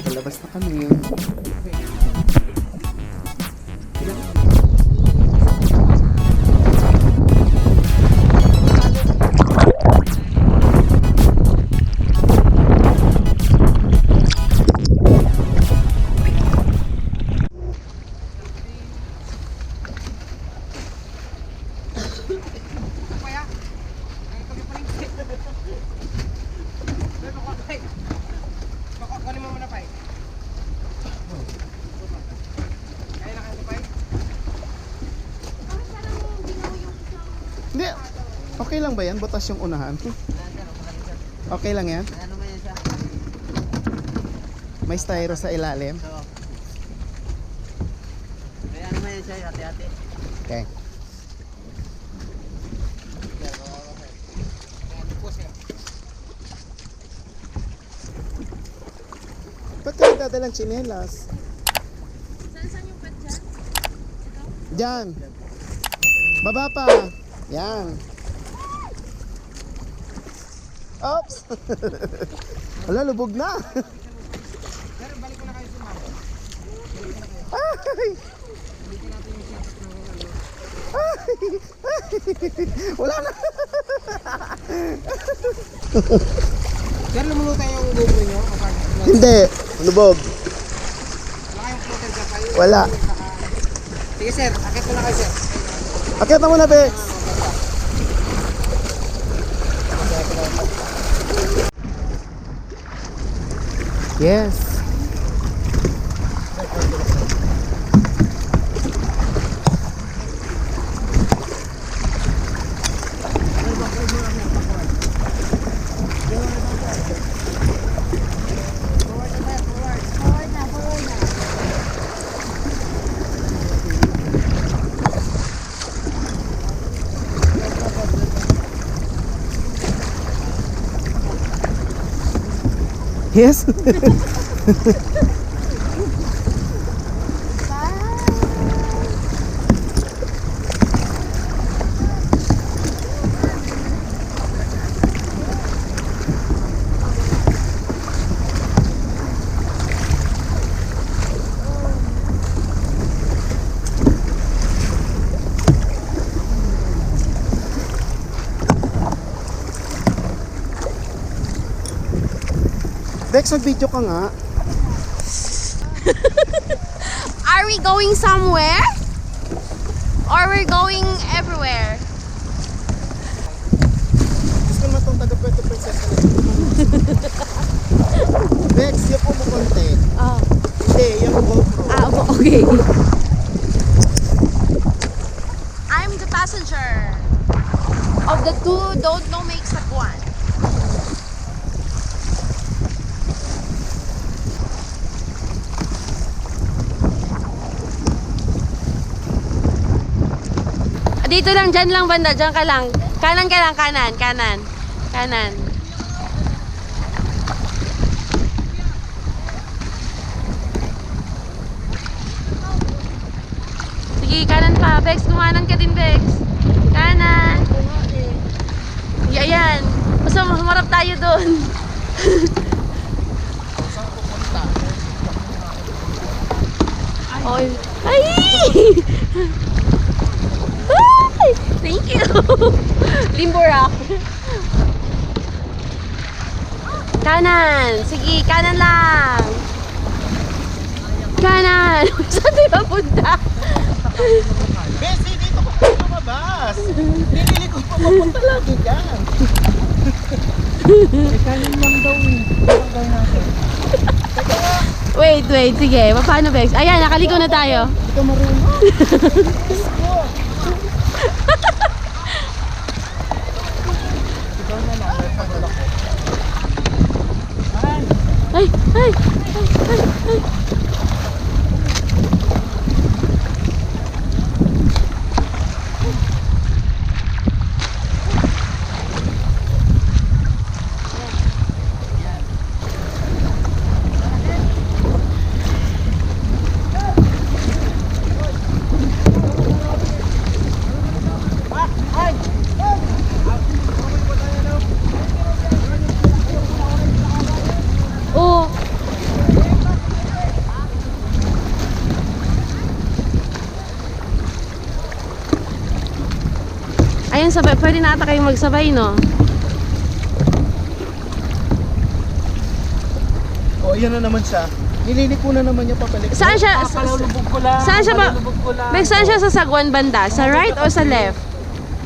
Palabas na kami. Hindi, okay lang ba yan? Butas yung unahan. Okay lang yan? Ano man yan siya? May styro sa ilalim. Oo. Kaya ano man yan siya, hati-hati. Okay. Ba't kayo dadalang tsinelas? Saan yung cut dyan? Diyan. Baba pa. Yan. Oops. Wala, lubog na. Pero balik ko na kayo sa mama. Ay. Wala na. Sir, lumulutan yung GoPro nyo? Hindi, lubog. Wala kayong floater ka kayo? Wala. Sige sir, akit ko na kayo sir. Akit na muna, Bex. Yes. Yes. Dex, mag-video ka nga. Are we going somewhere? Or we're going everywhere? Gusto naman itong taga-Puerto Princesa na Dex, yung po mo konti. Oh. Hindi, yung GoPro. Okay. I'm the passenger of the two don't know makes that one. Dito lang, dyan lang banda, dyan ka lang. Kanan ka lang, kanan, kanan. Kanan. Sige, kanan pa. Bex, kumanan ka din, Bex. Kanan. Yan. Basta humarap tayo doon. Ay! Ay! Ay! Thank you! Limbo rock. Kanan! Sige, kanan lang! Kanan! Saan tayo punta? Bessie, dito ko pa lumabas. Pinili ko pa mapunta lagi dyan. Kanin lang daw eh. Wait. Sige. Paano, Bex? Ayan, nakaliko na tayo. Hindi ka marunong. Ay! kayong sabay. Pwede na ata kayong magsabay, no? O, yan na naman siya. Nililiko na naman niya papalik. Saan siya? Palulubog ko lang. Saan siya ba? Palulubog ko lang. Bek, saan siya sa sagwan banda? Sa right or sa left?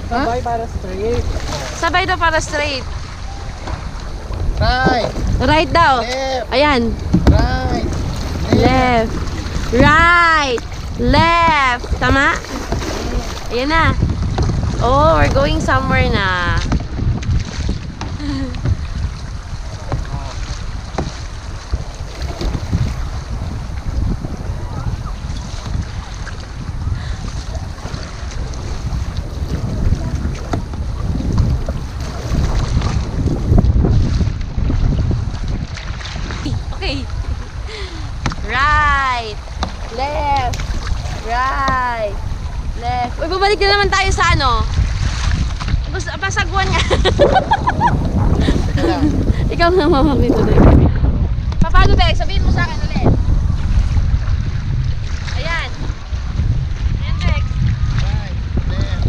Sabay para straight. Sabay daw para straight. Right, Right daw. left, Ayan. right, Left. Right. Left. Tama? Ayan na. Oh, we're going somewhere na. Okay. Right. Left. Right. Left. Uy, babalik na naman tayo sa ano? Pasagwan nga. Teka lang. Ikaw na mamag nito, Dek. Paano, Dek? Sabihin mo sa akin ulit. Ayan. Ayan, Dek. Right, left.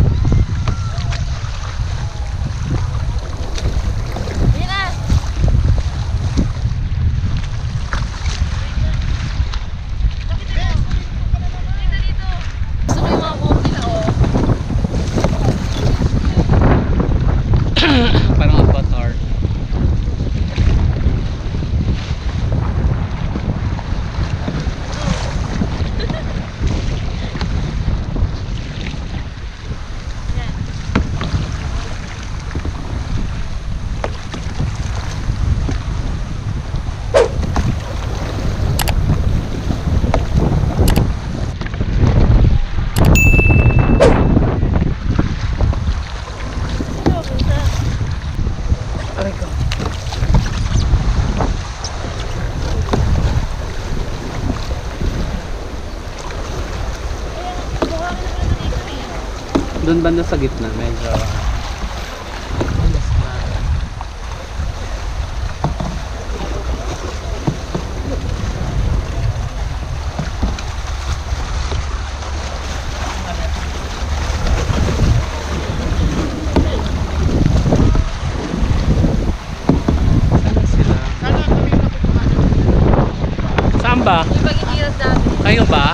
Ayan na. Lapit dito. Dito, dito. Gusto ko yung mga buhok nila, oh. Parang avatar. Aray ko. Doon banda sa gitna, medyo... Saan sila? Sana kami kapag Saan ba? Yung pag-iirap namin. Kayo ba?